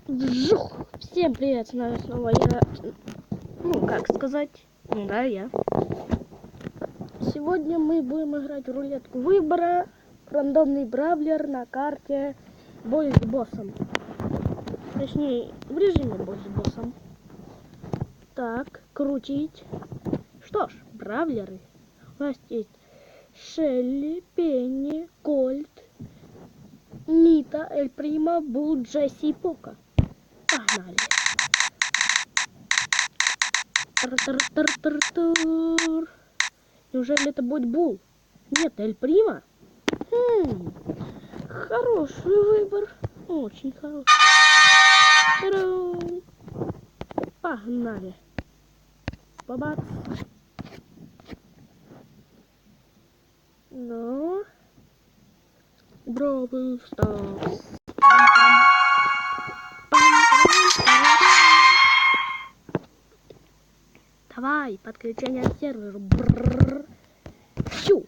Вжух! Всем привет, снова я, ну как сказать, да, я. Сегодня мы будем играть в рулетку выбора, рандомный бравлер на карте бой с боссом. Точнее, в режиме бой с боссом. Так, крутить. Что ж, бравлеры. У нас есть Шелли, Пенни, Кольт, Нита, Эль Прима, Бул, Джесси и Пока. Погнали. Тар-тар-тар-тар-тар. Неужели это будет Бул? Нет, Эль Прима? Хороший выбор. Очень хороший. Та-дам! Погнали. Бабац. Ну. Бравл Старс. Давай, подключение к серверу. Брррр. Щу.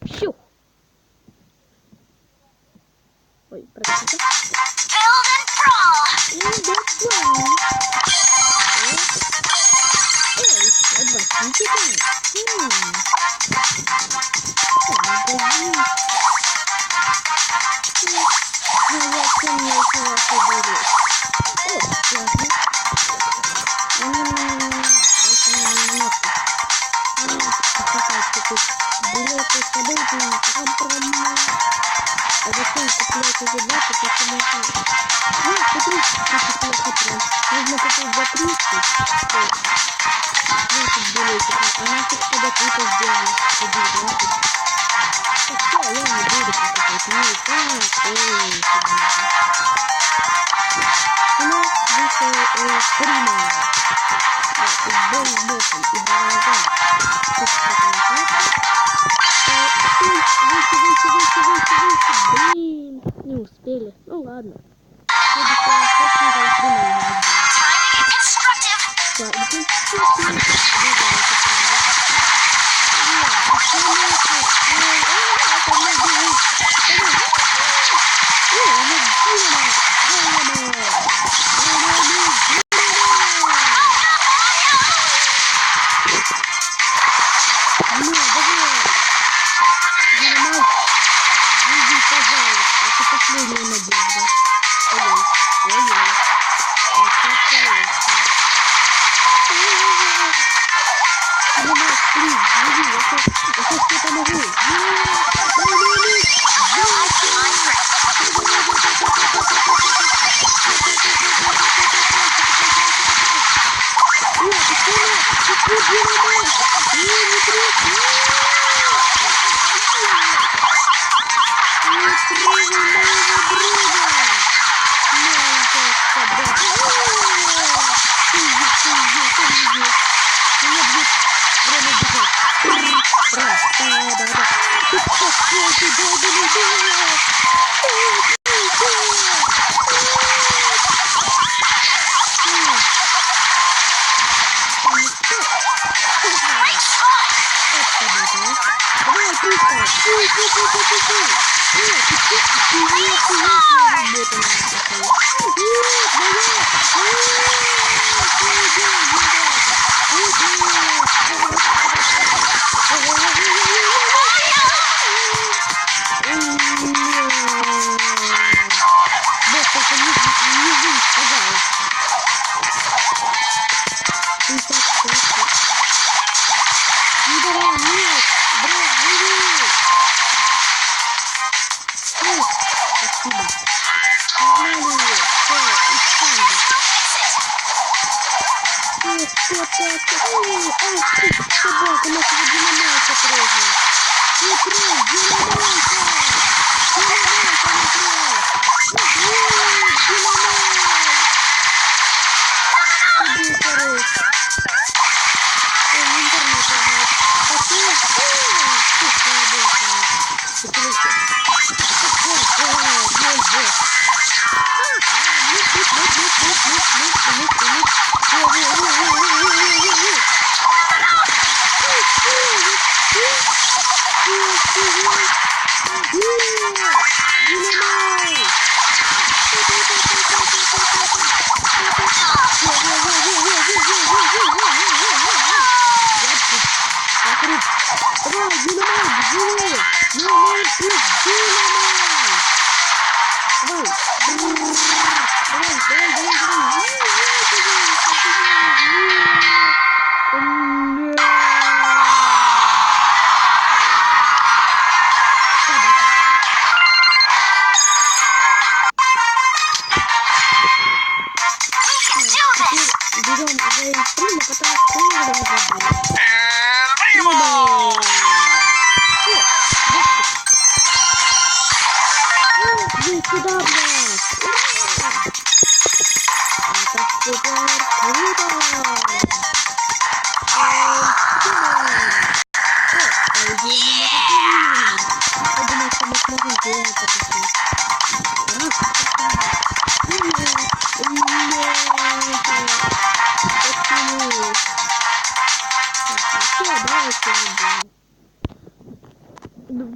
Щу. Ой, простите. Блин, не успели. Ну ладно.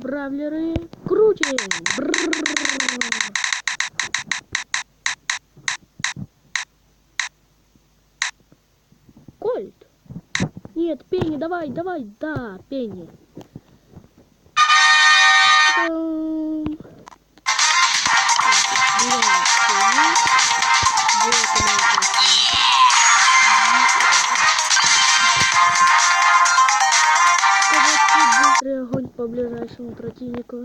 Бравлеры крутим. Кольт. Нет, Пенни, давай, да, Пенни. Быстрый огонь по ближайшему противнику.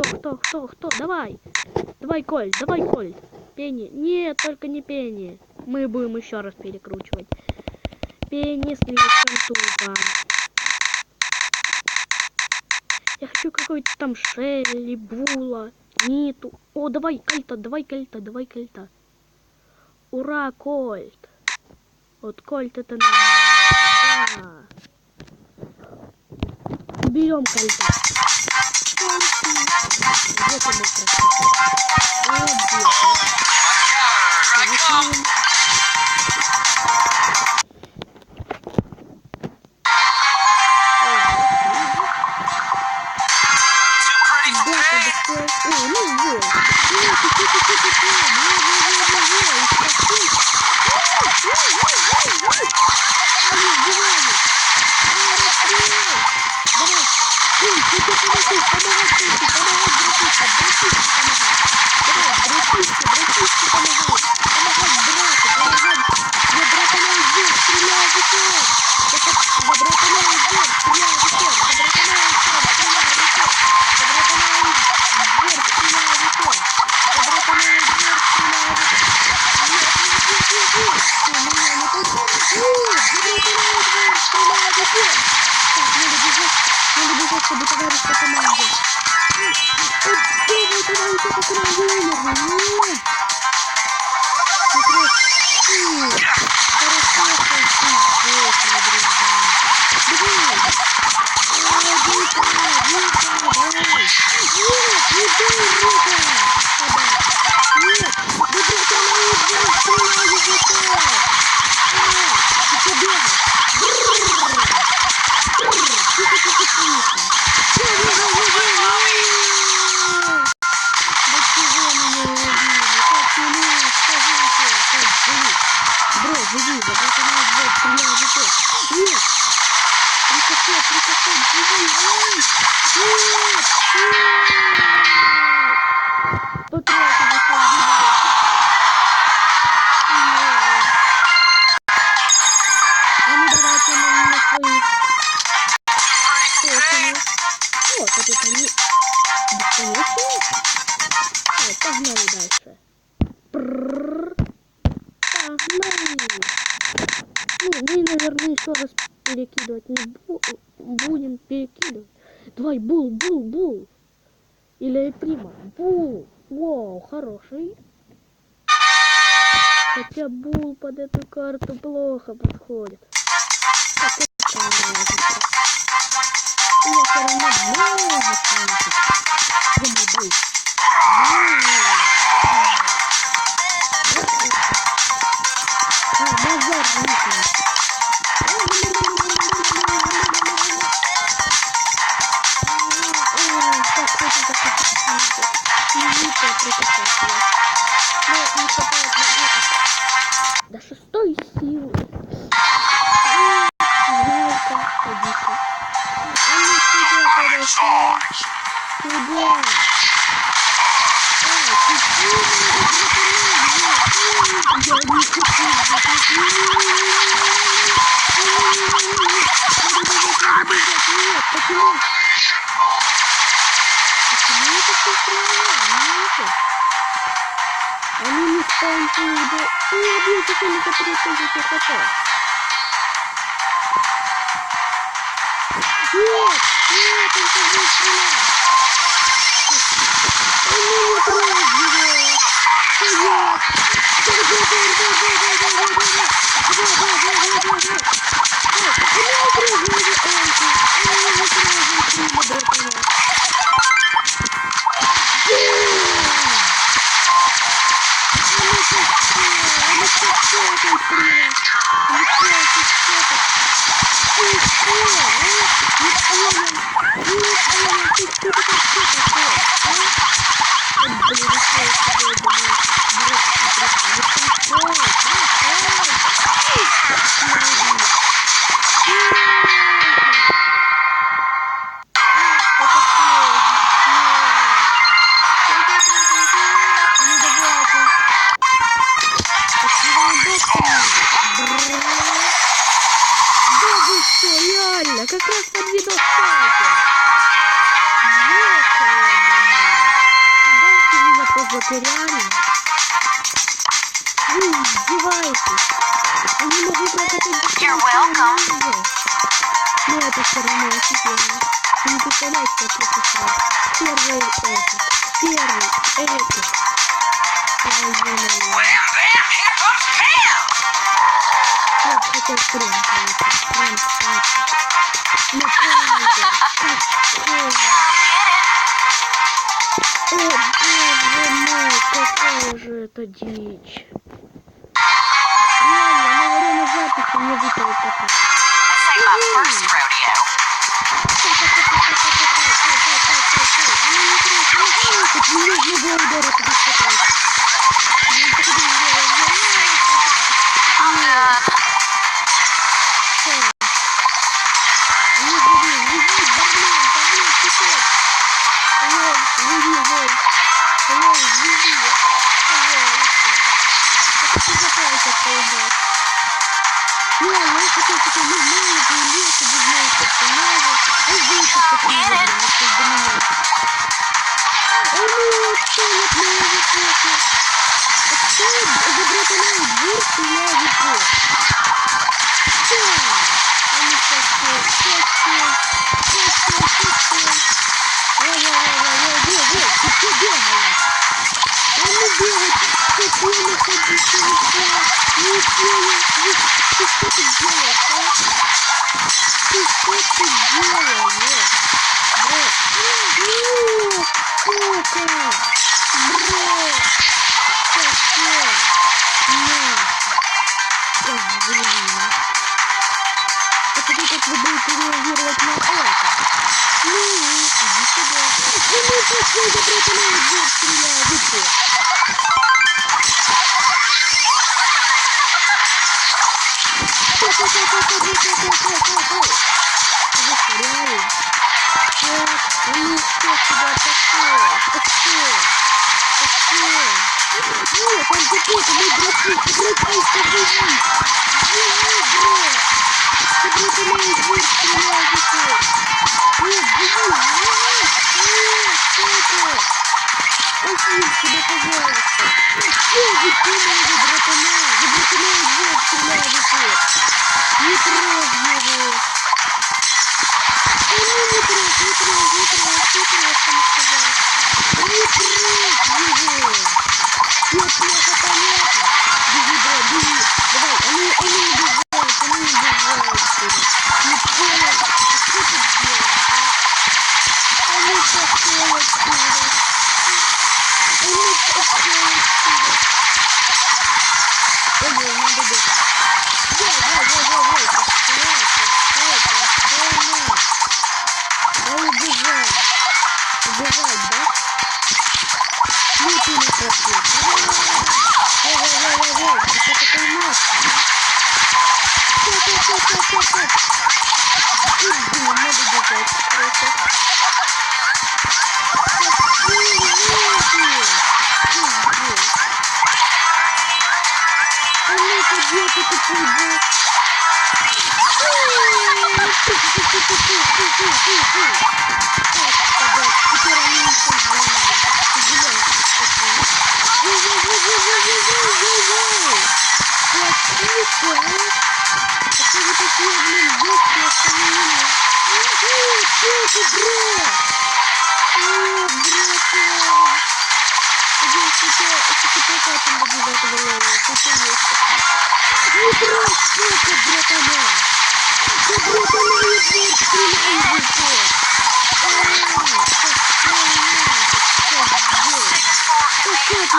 Кто? Давай! Давай, Коль! Пенни! Нет, только не Пенни. Мы будем еще раз перекручивать. Пенни слишком тупо. Я хочу какой-то там Шелли, Була, Ниту. О, давай Кольта. Ура, Кольт. Вот Кольт это нормально. Да. Берем Кольта. Где ты был чтобы товарищ по команде. Погнали дальше. Погнали. Ну, мы, наверное, еще раз перекидывать не будем перекидывать. Давай, Бул. Или Прима. Бул. Вау, хороший. Хотя Бул под эту карту плохо подходит. Так, это разница. Я все равно много слышит. Думаю, Бул. Базар рухнет. До 6-й силы. Жалко, ходите. Он сюда подошел. Сюда. Они не станут. Не бьются, что не запретят хп. Нет, он сейчас будет стрелять. Они не прыгают. Стоять. Ты Ты реально? Вы издеваетесь? Они могут прокатить... You're welcome. Но это все равно офигенно. Вы не представляете, как это сразу. Первый этот. Wham, bam, here comes Pam. Вот это прям, прям супер. Ну правда, какого? О, боже мой, какая же это дичь. Реально, на время записи мне выпало пока. This ain't my first rodeo. Не нужно было ударить по дискотеке. I'm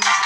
done.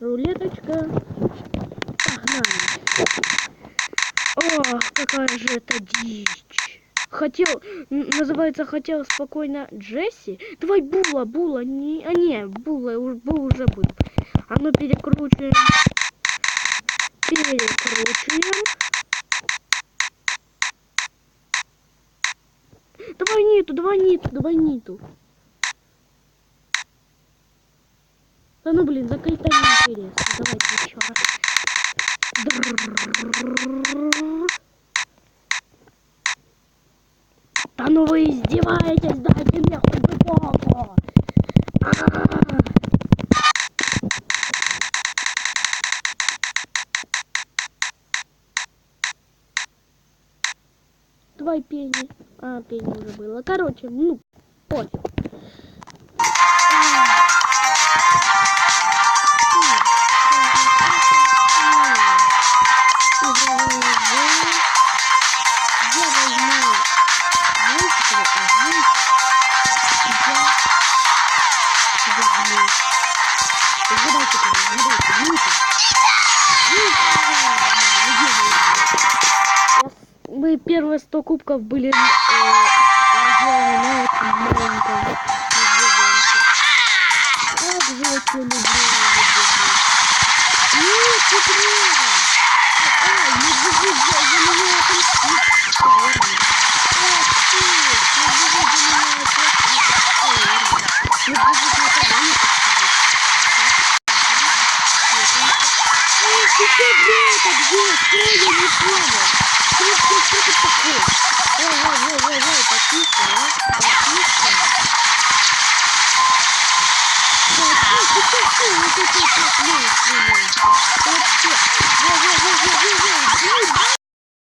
Рулеточка. Погнали. О, какая же это дичь. Называется, хотел спокойно Джесси. Давай Була, не, Була уже был. А ну перекручиваем. Давай ниту. Да ну блин, закрыто неинтересно. Давайте еще раз. Да ну вы издеваетесь, дайте мне хоть бы полку. Давай Пенни. А, Пенни уже было. Короче, ну, пофиг. Мы первые 100 кубков были сделаны на этом маленьком медвежонке. Как же я тебя люблю, медвежонок. Нет, не трогай. Ай, медвежонок, за меня отомстит. Ах ты, медвежонок за меня отомстит. Медвежонок никогда не подходит. Ты что, блядь, где? Что я не понял? Что это такое? Ой, потише, а? Потише. Вообще.